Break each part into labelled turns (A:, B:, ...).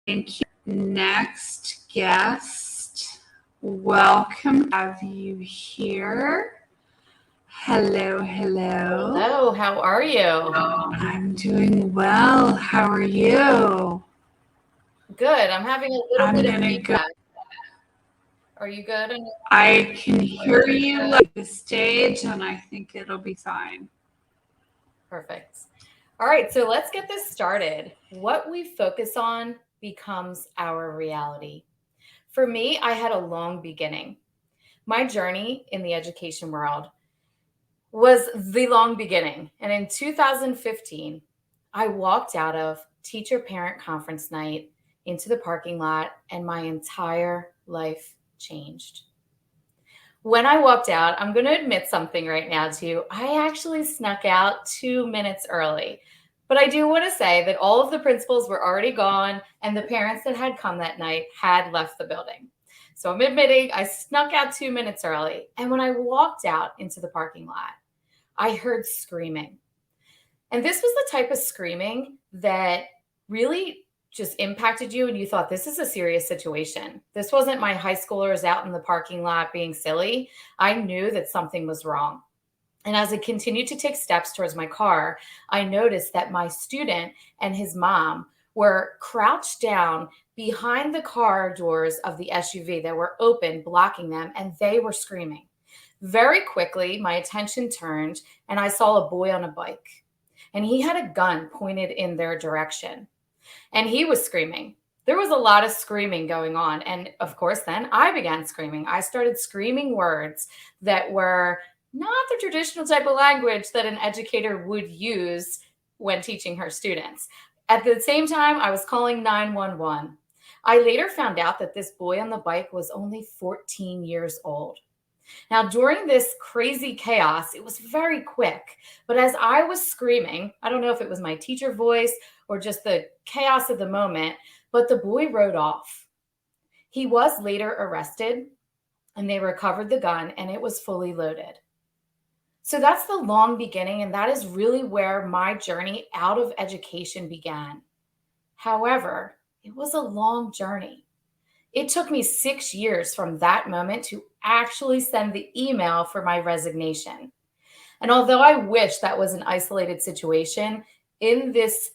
A: Thank you. Next guest, welcome to have you here. Hello.
B: Hello, how are you?
A: I'm doing well. How are you?
B: Good. I'm having a little bit of feedback. Are you good?
A: I can hear you like the stage, and I think it'll be fine.
B: Perfect. All right, so let's get this started. What we focus on becomes our reality. For me, I had a long beginning. My journey in the education world was the long beginning. And in 2015, I walked out of teacher-parent conference night into the parking lot, and my entire life changed. When I walked out, I'm going to admit something right now to you. I actually snuck out 2 minutes early. But I do want to say that all of the principals were already gone, and the parents that had come that night had left the building. So I'm admitting I snuck out 2 minutes early. And when I walked out into the parking lot, I heard screaming. And this was the type of screaming that really just impacted you and you thought, this is a serious situation. This wasn't my high schoolers out in the parking lot being silly. I knew that something was wrong. And as I continued to take steps towards my car, I noticed that my student and his mom were crouched down behind the car doors of the SUV that were open, blocking them, and they were screaming. Very quickly, my attention turned and I saw a boy on a bike. And he had a gun pointed in their direction. And he was screaming. There was a lot of screaming going on. And of course, then I began screaming. I started screaming words that were not the traditional type of language that an educator would use when teaching her students. At the same time, I was calling 911. I later found out that this boy on the bike was only 14 years old. Now, during this crazy chaos, it was very quick. But as I was screaming, I don't know if it was my teacher voice or just the chaos of the moment, but the boy rode off. He was later arrested, and they recovered the gun, and it was fully loaded. So that's the long beginning, and that is really where my journey out of education began. However, it was a long journey. It took me 6 years from that moment to actually send the email for my resignation. And although I wish that was an isolated situation, in this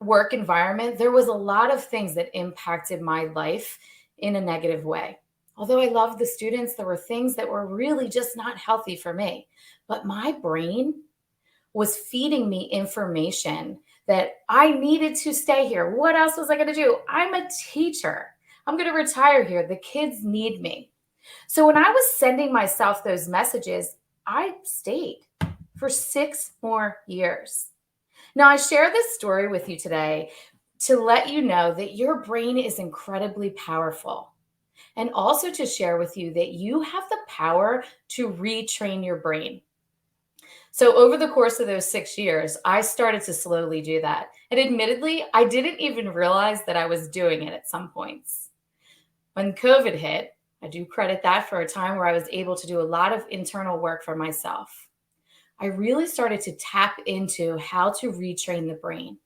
B: work environment, there was a lot of things that impacted my life in a negative way. Although I loved the students, there were things that were really just not healthy for me. But my brain was feeding me information that I needed to stay here. What else was I going to do? I'm a teacher. I'm going to retire here. The kids need me. So when I was sending myself those messages, I stayed for 6 more years. Now, I share this story with you today to let you know that your brain is incredibly powerful, and also to share with you that you have the power to retrain your brain. So over the course of those 6 years, I started to slowly do that. And admittedly, I didn't even realize that I was doing it at some points. When COVID hit, I do credit that for a time where I was able to do a lot of internal work for myself. I really started to tap into how to retrain the brain.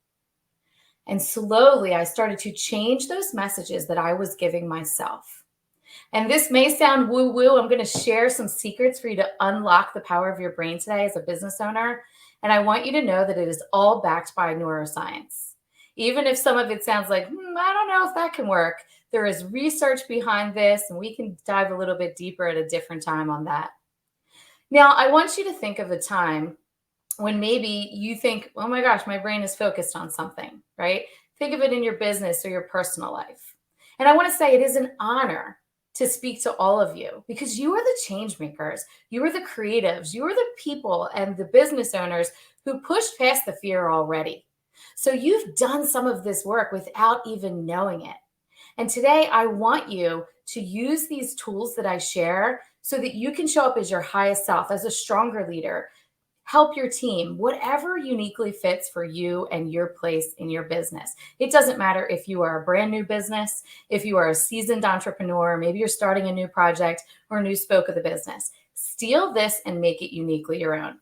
B: And slowly, I started to change those messages that I was giving myself. And this may sound woo-woo. I'm going to share some secrets for you to unlock the power of your brain today as a business owner. And I want you to know that it is all backed by neuroscience. Even if some of it sounds like, I don't know if that can work, there is research behind this, and we can dive a little bit deeper at a different time on that. Now, I want you to think of a time when maybe you think, oh my gosh, my brain is focused on something, right? Think of it in your business or your personal life. And I want to say it is an honor to speak to all of you because you are the change makers. You are the creatives. You are the people and the business owners who pushed past the fear already. So you've done some of this work without even knowing it. And today I want you to use these tools that I share so that you can show up as your highest self, as a stronger leader, help your team, whatever uniquely fits for you and your place in your business. It doesn't matter if you are a brand new business, if you are a seasoned entrepreneur, maybe you're starting a new project or a new spoke of the business. Steal this and make it uniquely your own.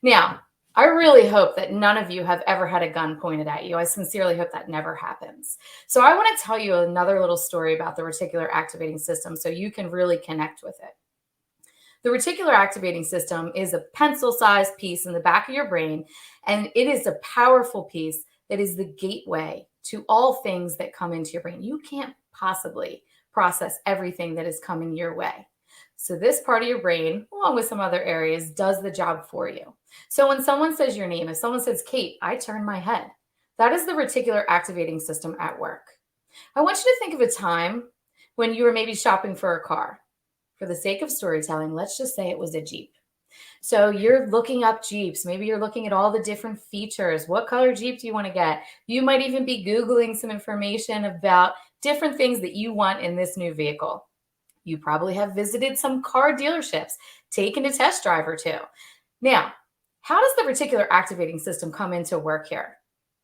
B: Now, I really hope that none of you have ever had a gun pointed at you. I sincerely hope that never happens. So I want to tell you another little story about the reticular activating system so you can really connect with it. The reticular activating system is a pencil-sized piece in the back of your brain, and it is a powerful piece that is the gateway to all things that come into your brain. You can't possibly process everything that is coming your way. So this part of your brain, along with some other areas, does the job for you. So when someone says your name, if someone says Kate, I turn my head. That is the reticular activating system at work. I want you to think of a time when you were maybe shopping for a car. For the sake of storytelling, let's just say it was a Jeep. So you're looking up Jeeps. Maybe you're looking at all the different features. What color Jeep do you want to get? You might even be Googling some information about different things that you want in this new vehicle. You probably have visited some car dealerships, taken a test drive or two. Now, how does the reticular activating system come into work here?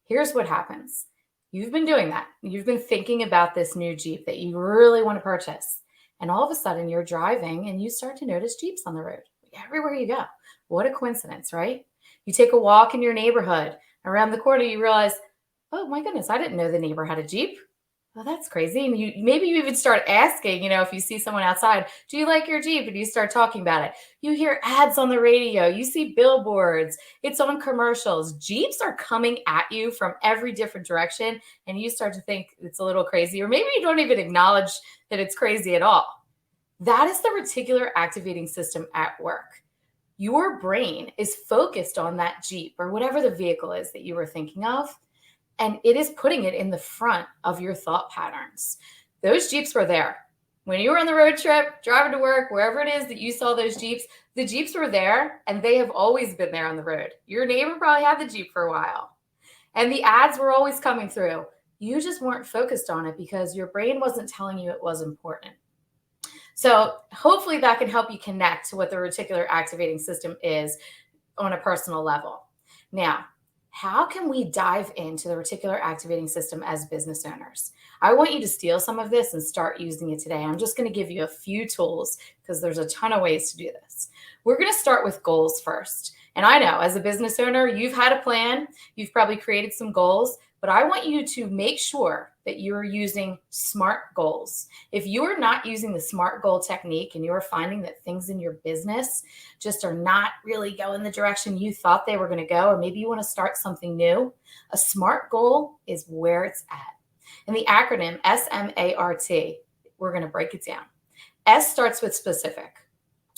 B: Here's what happens. You've been doing that. You've been thinking about this new Jeep that you really want to purchase. And all of a sudden you're driving and you start to notice Jeeps on the road everywhere you go. What a coincidence, right? You take a walk in your neighborhood. Around the corner, you realize, oh my goodness, I didn't know the neighbor had a Jeep. Well, that's crazy. And maybe you even start asking, if you see someone outside, do you like your Jeep? And you start talking about it. You hear ads on the radio. You see billboards. It's on commercials. Jeeps are coming at you from every different direction. And you start to think it's a little crazy, or maybe you don't even acknowledge that it's crazy at all. That is the reticular activating system at work. Your brain is focused on that Jeep or whatever the vehicle is that you were thinking of, and it is putting it in the front of your thought patterns. Those Jeeps were there. When you were on the road trip, driving to work, wherever it is that you saw those Jeeps, the Jeeps were there, and they have always been there on the road. Your neighbor probably had the Jeep for a while. And the ads were always coming through. You just weren't focused on it because your brain wasn't telling you it was important. So hopefully that can help you connect to what the reticular activating system is on a personal level. Now, how can we dive into the reticular activating system as business owners? I want you to steal some of this and start using it today. I'm just going to give you a few tools because there's a ton of ways to do this. We're going to start with goals first. And I know as a business owner, you've had a plan, you've probably created some goals, but I want you to make sure that you're using SMART goals. If you are not using the SMART goal technique and you're finding that things in your business just are not really going the direction you thought they were going to go, or maybe you want to start something new, a SMART goal is where it's at. And the acronym SMART, we're going to break it down. S starts with specific.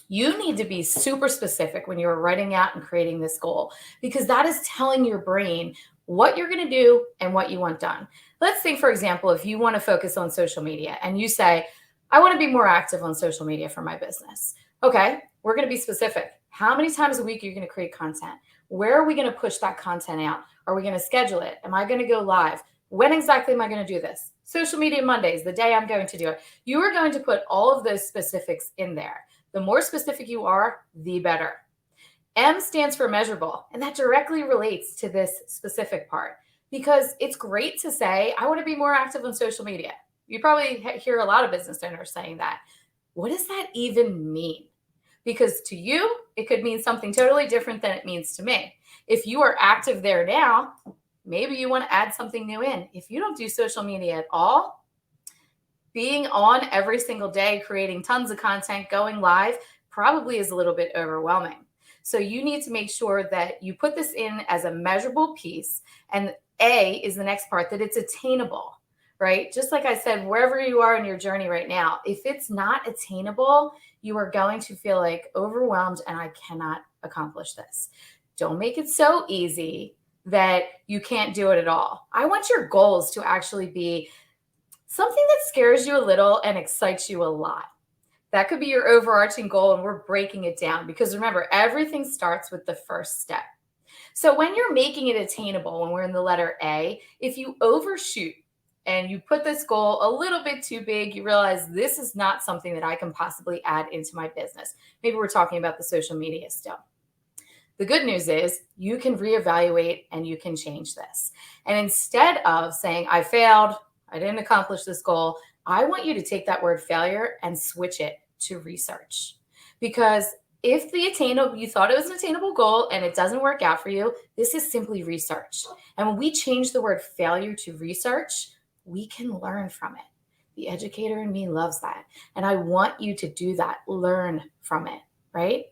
B: You need to be super specific when you're writing out and creating this goal, because that is telling your brain what you're going to do and what you want done. Let's think, for example, if you want to focus on social media and you say, I want to be more active on social media for my business. Okay, we're going to be specific. How many times a week are you going to create content? Where are we going to push that content out? Are we going to schedule it? Am I going to go live? When exactly am I going to do this? Social media Mondays, the day I'm going to do it. You are going to put all of those specifics in there. The more specific you are, the better. M stands for measurable, and that directly relates to this specific part because it's great to say, I want to be more active on social media. You probably hear a lot of business owners saying that. What does that even mean? Because to you, it could mean something totally different than it means to me. If you are active there now, maybe you want to add something new in. If you don't do social media at all, being on every single day, creating tons of content, going live probably is a little bit overwhelming. So you need to make sure that you put this in as a measurable piece. And A is the next part, that it's attainable, right? Just like I said, wherever you are in your journey right now, if it's not attainable, you are going to feel like overwhelmed and I cannot accomplish this. Don't make it so easy that you can't do it at all. I want your goals to actually be something that scares you a little and excites you a lot. That could be your overarching goal, and we're breaking it down because remember, everything starts with the first step. So when you're making it attainable, when we're in the letter A, if you overshoot and you put this goal a little bit too big, you realize this is not something that I can possibly add into my business. Maybe we're talking about the social media still. The good news is you can reevaluate and you can change this. And instead of saying, I failed, I didn't accomplish this goal, I want you to take that word failure and switch it to research. Because If you thought it was an attainable goal and it doesn't work out for you, this is simply research. And when we change the word failure to research, we can learn from it. The educator in me loves that. And I want you to do that. Learn from it, right?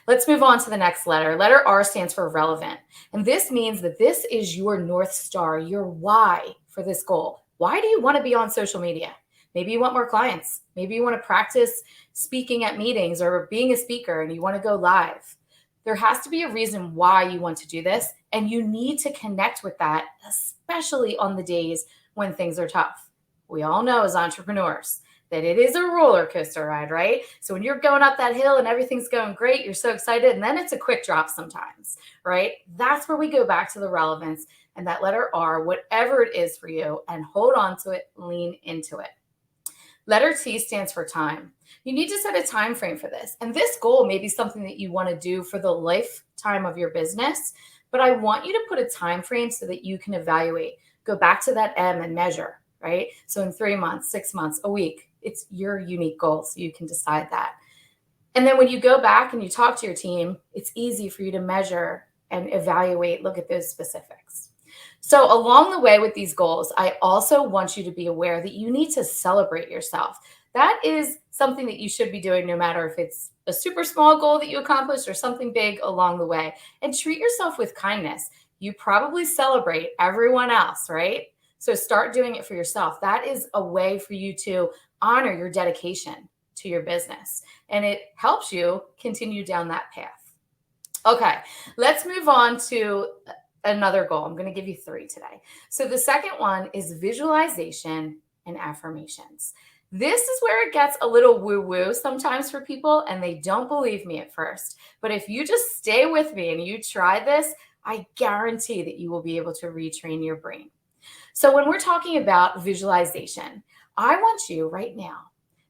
B: Let's move on to the next letter. Letter R stands for relevant. And this means that this is your North Star, your why for this goal. Why do you want to be on social media? Maybe you want more clients. Maybe you want to practice speaking at meetings or being a speaker and you want to go live. There has to be a reason why you want to do this. And you need to connect with that, especially on the days when things are tough. We all know as entrepreneurs that it is a roller coaster ride, right? So when you're going up that hill and everything's going great, you're so excited, and then it's a quick drop sometimes, right? That's where we go back to the relevance and that letter R, whatever it is for you, and hold on to it, lean into it. Letter T stands for time. You need to set a time frame for this. And this goal may be something that you want to do for the lifetime of your business, but I want you to put a time frame so that you can evaluate. Go back to that M and measure, right? So in 3 months, 6 months, a week, it's your unique goal, so you can decide that. And then when you go back and you talk to your team, it's easy for you to measure and evaluate, look at those specifics. So along the way with these goals, I also want you to be aware that you need to celebrate yourself. That is something that you should be doing no matter if it's a super small goal that you accomplished or something big along the way. And treat yourself with kindness. You probably celebrate everyone else, right? So start doing it for yourself. That is a way for you to honor your dedication to your business. And it helps you continue down that path. Okay, let's move on to another goal. I'm going to give you 3 today. So the second one is visualization and affirmations. This is where it gets a little woo-woo sometimes for people, and they don't believe me at first. But if you just stay with me and you try this, I guarantee that you will be able to retrain your brain. So when we're talking about visualization, I want you right now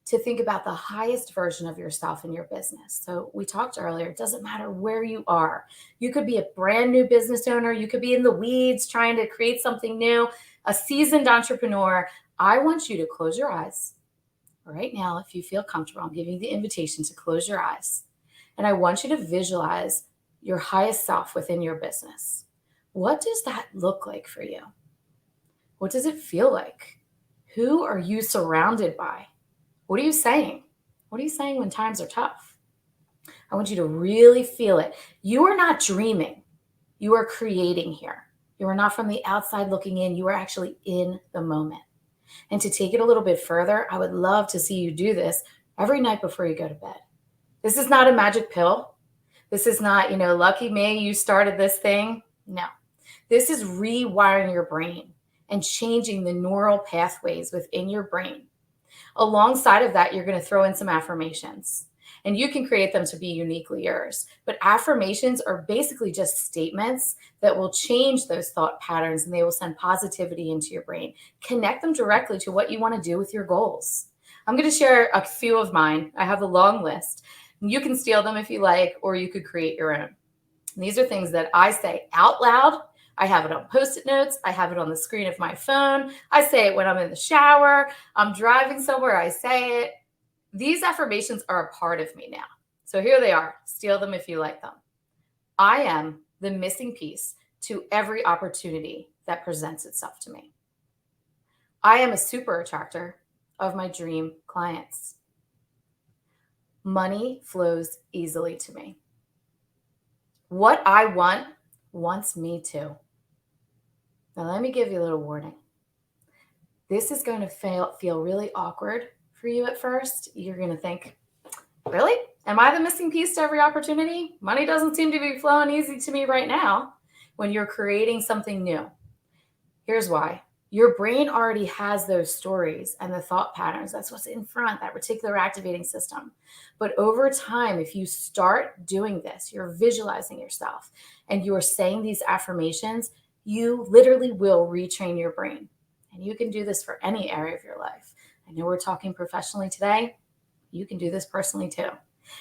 B: to think about the highest version of yourself in your business. So we talked earlier, it doesn't matter where you are. You could be a brand new business owner. You could be in the weeds trying to create something new, a seasoned entrepreneur. I want you to close your eyes right now. If you feel comfortable, I'm giving you the invitation to close your eyes. And I want you to visualize your highest self within your business. What does that look like for you? What does it feel like? Who are you surrounded by? What are you saying? What are you saying when times are tough? I want you to really feel it. You are not dreaming. You are creating here. You are not from the outside looking in. You are actually in the moment. And to take it a little bit further, I would love to see you do this every night before you go to bed. This is not a magic pill. This is not, lucky me, you started this thing. No. This is rewiring your brain and changing the neural pathways within your brain. Alongside of that, you're going to throw in some affirmations, and you can create them to be uniquely yours. But affirmations are basically just statements that will change those thought patterns, and they will send positivity into your brain. Connect them directly to what you want to do with your goals. I'm going to share a few of mine. I have a long list. You can steal them if you like, or you could create your own. And these are things that I say out loud. I have it on Post-it notes. I have it on the screen of my phone. I say it when I'm in the shower. I'm driving somewhere. I say it. These affirmations are a part of me now. So here they are. Steal them if you like them. I am the missing piece to every opportunity that presents itself to me. I am a super attractor of my dream clients. Money flows easily to me. What I want wants me too. Now, let me give you a little warning. This is going to feel really awkward for you at first. You're going to think, really? Am I the missing piece to every opportunity? Money doesn't seem to be flowing easy to me right now when you're creating something new. Here's why. Your brain already has those stories and the thought patterns. That's what's in front, that reticular activating system. But over time, if you start doing this, you're visualizing yourself and you are saying these affirmations, you literally will retrain your brain. And you can do this for any area of your life. I know we're talking professionally today. You can do this personally too.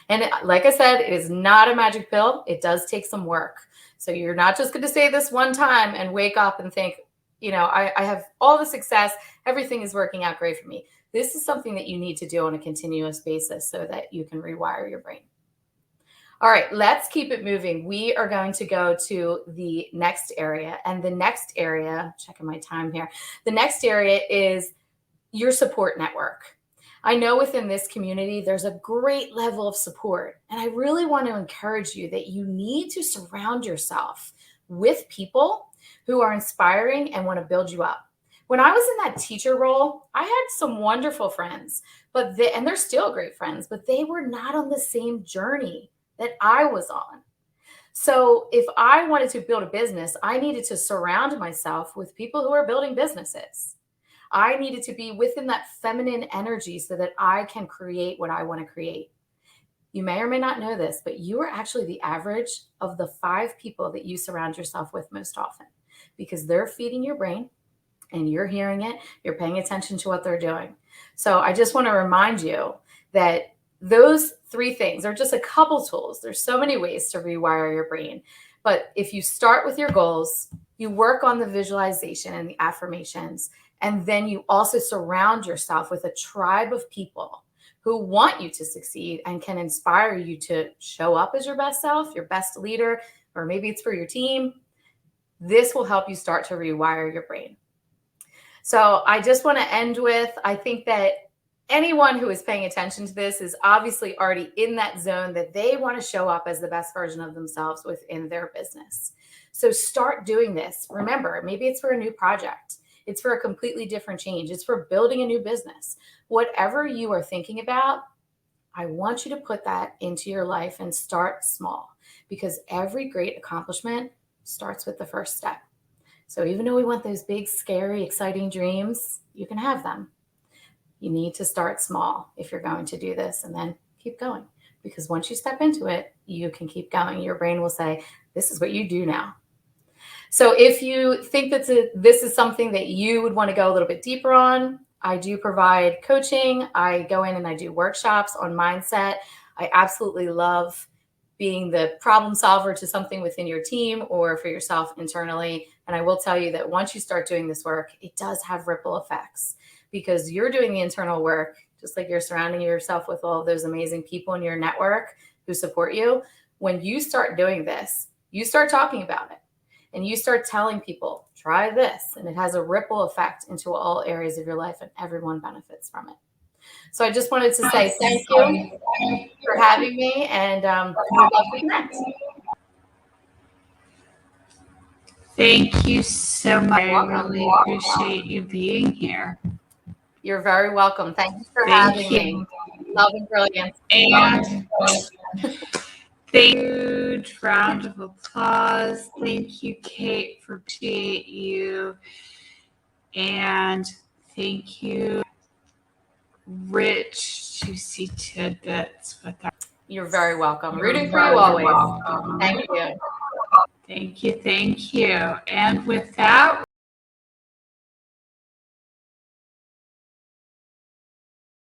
B: And like I said, it is not a magic pill. It does take some work. So you're not just going to say this one time and wake up and think, I have all the success. Everything is working out great for me. This is something that you need to do on a continuous basis so that you can rewire your brain. All right, let's keep it moving. We are going to go to the next area. And the next area, checking my time here, the next area is your support network. I know within this community, there's a great level of support. And I really want to encourage you that you need to surround yourself with people who are inspiring and want to build you up. When I was in that teacher role, I had some wonderful friends, and they're still great friends, but they were not on the same journey that I was on. So if I wanted to build a business, I needed to surround myself with people who are building businesses. I needed to be within that feminine energy so that I can create what I want to create. You may or may not know this, but you are actually the average of the 5 people that you surround yourself with most often, because they're feeding your brain and you're hearing it, you're paying attention to what they're doing. So I just want to remind you that those 3 things are just a couple tools. There's so many ways to rewire your brain. But if you start with your goals, you work on the visualization and the affirmations, and then you also surround yourself with a tribe of people who want you to succeed and can inspire you to show up as your best self, your best leader, or maybe it's for your team. This will help you start to rewire your brain. So I just want to end with, I think that anyone who is paying attention to this is obviously already in that zone that they want to show up as the best version of themselves within their business. So start doing this. Remember, maybe it's for a new project. It's for a completely different change. It's for building a new business. Whatever you are thinking about, I want you to put that into your life and start small, because every great accomplishment starts with the first step. So even though we want those big, scary, exciting dreams, you can have them. You need to start small if you're going to do this, and then keep going. Because once you step into it, you can keep going. Your brain will say, this is what you do now. So if you think that this is something that you would want to go a little bit deeper on, I do provide coaching. I go in and I do workshops on mindset. I absolutely love being the problem solver to something within your team or for yourself internally. And I will tell you that once you start doing this work, it does have ripple effects, because you're doing the internal work, just like you're surrounding yourself with all of those amazing people in your network who support you. When you start doing this, you start talking about it and you start telling people, try this. And it has a ripple effect into all areas of your life, and everyone benefits from it. So I just wanted to say thank you for having me, and I'd love to connect.
A: Thank you so much. I really appreciate you being here.
B: You're very welcome. Thank you for having me. Love and brilliance.
A: And huge round of applause. Thank you, Kate, for appreciate you. And thank you, rich, juicy tidbits with that.
B: You're very welcome. Rooting for you always. Thank you.
A: Thank you. Thank you. And with that,